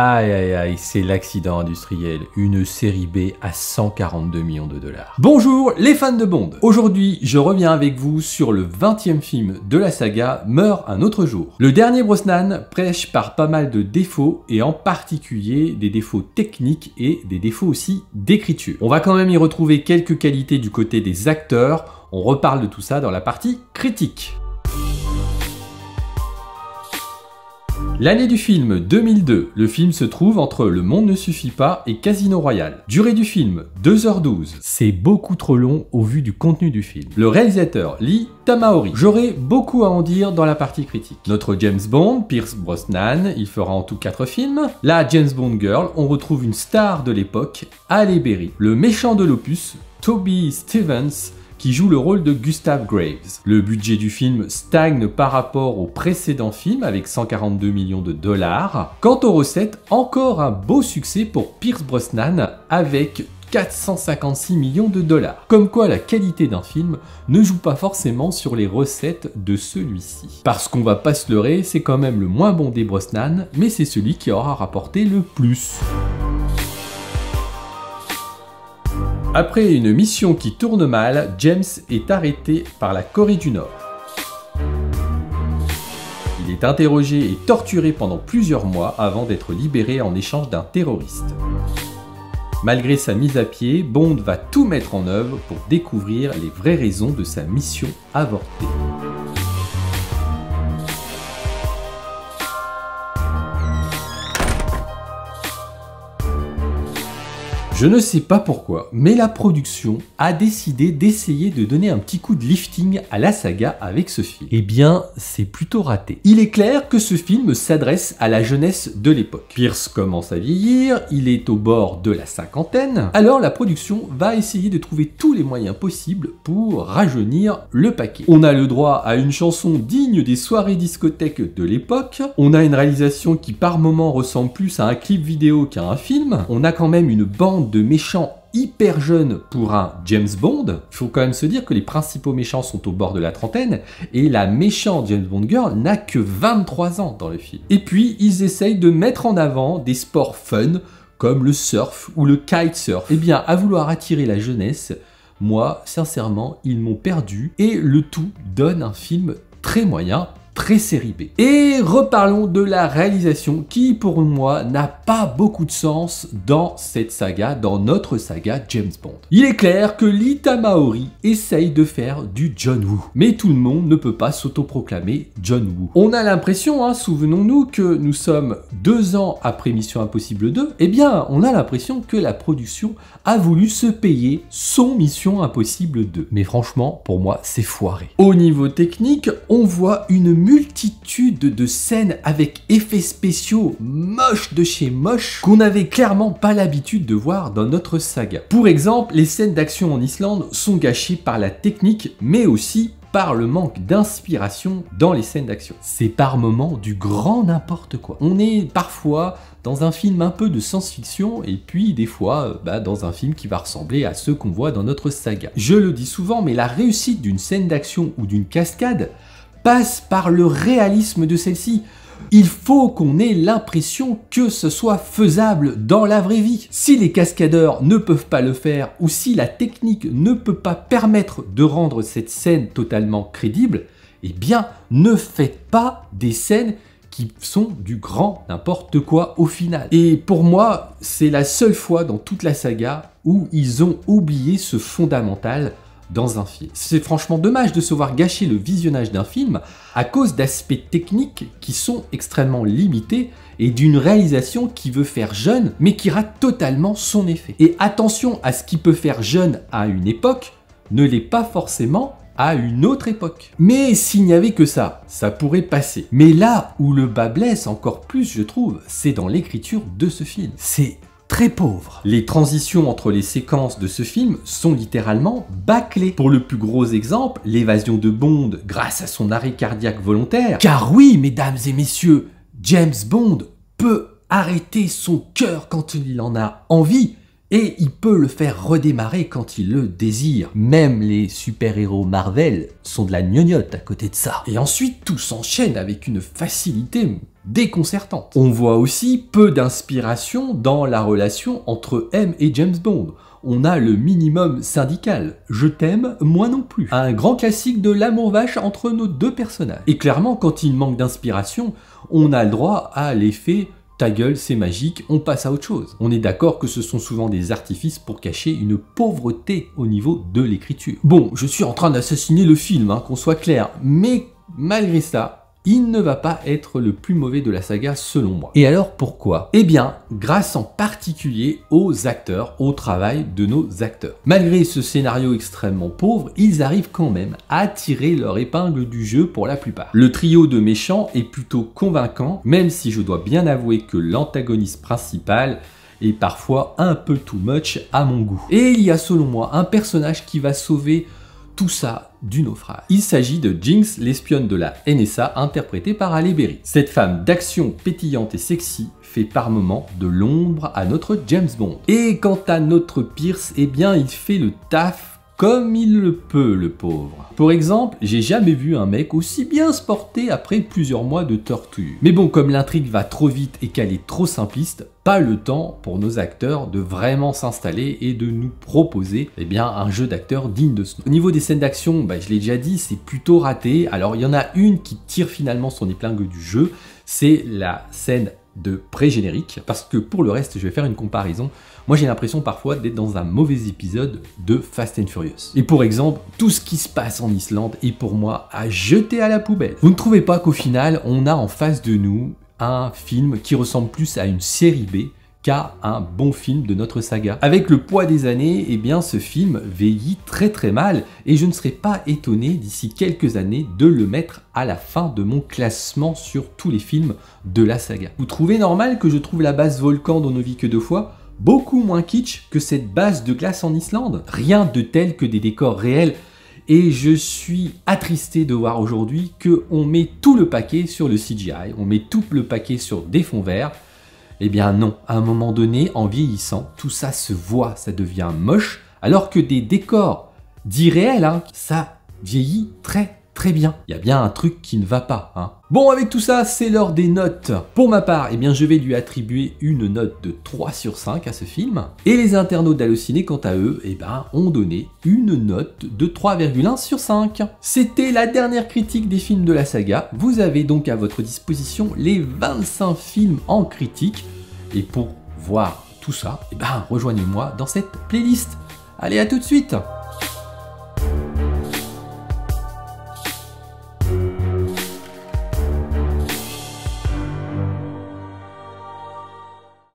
Aïe aïe aïe, c'est l'accident industriel, une série B à 142 millions de dollars. Bonjour les fans de Bond. Aujourd'hui, je reviens avec vous sur le 20e film de la saga Meurt un autre jour. Le dernier Brosnan prêche par pas mal de défauts et en particulier des défauts techniques et des défauts aussi d'écriture. On va quand même y retrouver quelques qualités du côté des acteurs, on reparle de tout ça dans la partie critique. L'année du film 2002, le film se trouve entre Le Monde ne suffit pas et Casino Royale. Durée du film 2h12. C'est beaucoup trop long au vu du contenu du film. Le réalisateur Lee Tamahori. J'aurais beaucoup à en dire dans la partie critique. Notre James Bond, Pierce Brosnan, il fera en tout 4 films. La James Bond Girl, on retrouve une star de l'époque, Halle Berry. Le méchant de l'opus, Toby Stevens, qui joue le rôle de Gustav Graves. Le budget du film stagne par rapport au précédent film avec 142 millions de dollars. Quant aux recettes, encore un beau succès pour Pierce Brosnan avec 456 millions de dollars. Comme quoi la qualité d'un film ne joue pas forcément sur les recettes de celui-ci. Parce qu'on va pas se leurrer, c'est quand même le moins bon des Brosnan, mais c'est celui qui aura rapporté le plus. Après une mission qui tourne mal, James est arrêté par la Corée du Nord. Il est interrogé et torturé pendant plusieurs mois avant d'être libéré en échange d'un terroriste. Malgré sa mise à pied, Bond va tout mettre en œuvre pour découvrir les vraies raisons de sa mission avortée. Je ne sais pas pourquoi, mais la production a décidé d'essayer de donner un petit coup de lifting à la saga avec ce film. Eh bien, c'est plutôt raté. Il est clair que ce film s'adresse à la jeunesse de l'époque. Pierce commence à vieillir, il est au bord de la cinquantaine, alors la production va essayer de trouver tous les moyens possibles pour rajeunir le paquet. On a le droit à une chanson digne des soirées discothèques de l'époque, on a une réalisation qui par moments ressemble plus à un clip vidéo qu'à un film, on a quand même une bande de méchants hyper jeunes pour un James Bond. Il faut quand même se dire que les principaux méchants sont au bord de la trentaine et la méchante James Bond Girl n'a que 23 ans dans le film. Et puis ils essayent de mettre en avant des sports fun comme le surf ou le kitesurf. Eh bien, à vouloir attirer la jeunesse, moi, sincèrement, ils m'ont perdu et le tout donne un film très moyen, très série B. Et reparlons de la réalisation qui, pour moi, n'a pas beaucoup de sens dans cette saga, dans notre saga James Bond. Il est clair que Lee Tamahori essaye de faire du John Woo. Mais tout le monde ne peut pas s'autoproclamer John Woo. On a l'impression, souvenons-nous, que nous sommes 2 ans après Mission Impossible 2, eh bien, on a l'impression que la production a voulu se payer son Mission Impossible 2. Mais franchement, pour moi, c'est foiré. Au niveau technique, on voit une multitude de scènes avec effets spéciaux moches de chez moche qu'on n'avait clairement pas l'habitude de voir dans notre saga. Pour exemple, les scènes d'action en Islande sont gâchées par la technique mais aussi par le manque d'inspiration dans les scènes d'action. C'est par moments du grand n'importe quoi. On est parfois dans un film un peu de science-fiction et puis des fois dans un film qui va ressembler à ceux qu'on voit dans notre saga. Je le dis souvent, mais la réussite d'une scène d'action ou d'une cascade passe par le réalisme de celle-ci. Il faut qu'on ait l'impression que ce soit faisable dans la vraie vie. Si les cascadeurs ne peuvent pas le faire ou si la technique ne peut pas permettre de rendre cette scène totalement crédible, eh bien ne faites pas des scènes qui sont du grand n'importe quoi au final. Et pour moi, c'est la seule fois dans toute la saga où ils ont oublié ce fondamental dans un film. C'est franchement dommage de se voir gâcher le visionnage d'un film à cause d'aspects techniques qui sont extrêmement limités et d'une réalisation qui veut faire jeune mais qui rate totalement son effet. Et attention à ce qui peut faire jeune à une époque ne l'est pas forcément à une autre époque. Mais s'il n'y avait que ça, ça pourrait passer. Mais là où le bas blesse encore plus, je trouve, c'est dans l'écriture de ce film. C'est très pauvre. Les transitions entre les séquences de ce film sont littéralement bâclées. Pour le plus gros exemple, l'évasion de Bond grâce à son arrêt cardiaque volontaire. Car oui, mesdames et messieurs, James Bond peut arrêter son cœur quand il en a envie et il peut le faire redémarrer quand il le désire. Même les super-héros Marvel sont de la gnognotte à côté de ça. Et ensuite, tout s'enchaîne avec une facilité déconcertante. On voit aussi peu d'inspiration dans la relation entre M et James Bond. On a le minimum syndical, je t'aime, moi non plus. Un grand classique de l'amour vache entre nos deux personnages. Et clairement, quand il manque d'inspiration, on a le droit à l'effet ta gueule, c'est magique, on passe à autre chose. On est d'accord que ce sont souvent des artifices pour cacher une pauvreté au niveau de l'écriture. Bon, je suis en train d'assassiner le film, qu'on soit clair, mais malgré ça, il ne va pas être le plus mauvais de la saga selon moi. Et alors pourquoi? Eh bien, grâce en particulier aux acteurs, au travail de nos acteurs. Malgré ce scénario extrêmement pauvre, ils arrivent quand même à tirer leur épingle du jeu pour la plupart. Le trio de méchants est plutôt convaincant, même si je dois bien avouer que l'antagoniste principal est parfois un peu too much à mon goût. Et il y a selon moi un personnage qui va sauver tout ça du naufrage. Il s'agit de Jinx, l'espionne de la NSA, interprétée par Halle Berry. Cette femme d'action pétillante et sexy fait par moments de l'ombre à notre James Bond. Et quant à notre Pierce, eh bien il fait le taf comme il le peut, le pauvre. Pour exemple, j'ai jamais vu un mec aussi bien se porter après plusieurs mois de torture. Mais bon, comme l'intrigue va trop vite et qu'elle est trop simpliste, pas le temps pour nos acteurs de vraiment s'installer et de nous proposer un jeu d'acteur digne de ce nom. Au niveau des scènes d'action, je l'ai déjà dit, c'est plutôt raté. Alors il y en a une qui tire finalement son épingle du jeu, c'est la scène de pré-générique, parce que pour le reste, je vais faire une comparaison. Moi, j'ai l'impression parfois d'être dans un mauvais épisode de Fast and Furious. Et pour exemple, tout ce qui se passe en Islande est pour moi à jeter à la poubelle. Vous ne trouvez pas qu'au final, on a en face de nous un film qui ressemble plus à une série B qu'à un bon film de notre saga. Avec le poids des années, eh bien ce film vieillit très très mal et je ne serais pas étonné d'ici quelques années de le mettre à la fin de mon classement sur tous les films de la saga. Vous trouvez normal que je trouve la base volcan dans Nos vies que deux fois beaucoup moins kitsch que cette base de glace en Islande? Rien de tel que des décors réels. Et je suis attristé de voir aujourd'hui qu'on met tout le paquet sur le CGI, on met tout le paquet sur des fonds verts. Eh bien non, à un moment donné, en vieillissant, tout ça se voit, ça devient moche, alors que des décors dits réels, ça vieillit très très bien. Il y a bien un truc qui ne va pas. Bon, avec tout ça, c'est l'heure des notes. Pour ma part, je vais lui attribuer une note de 3 sur 5 à ce film. Et les internautes d'Allociné, quant à eux, ont donné une note de 3,1 sur 5. C'était la dernière critique des films de la saga. Vous avez donc à votre disposition les 25 films en critique. Et pour voir tout ça, rejoignez-moi dans cette playlist. Allez, à tout de suite!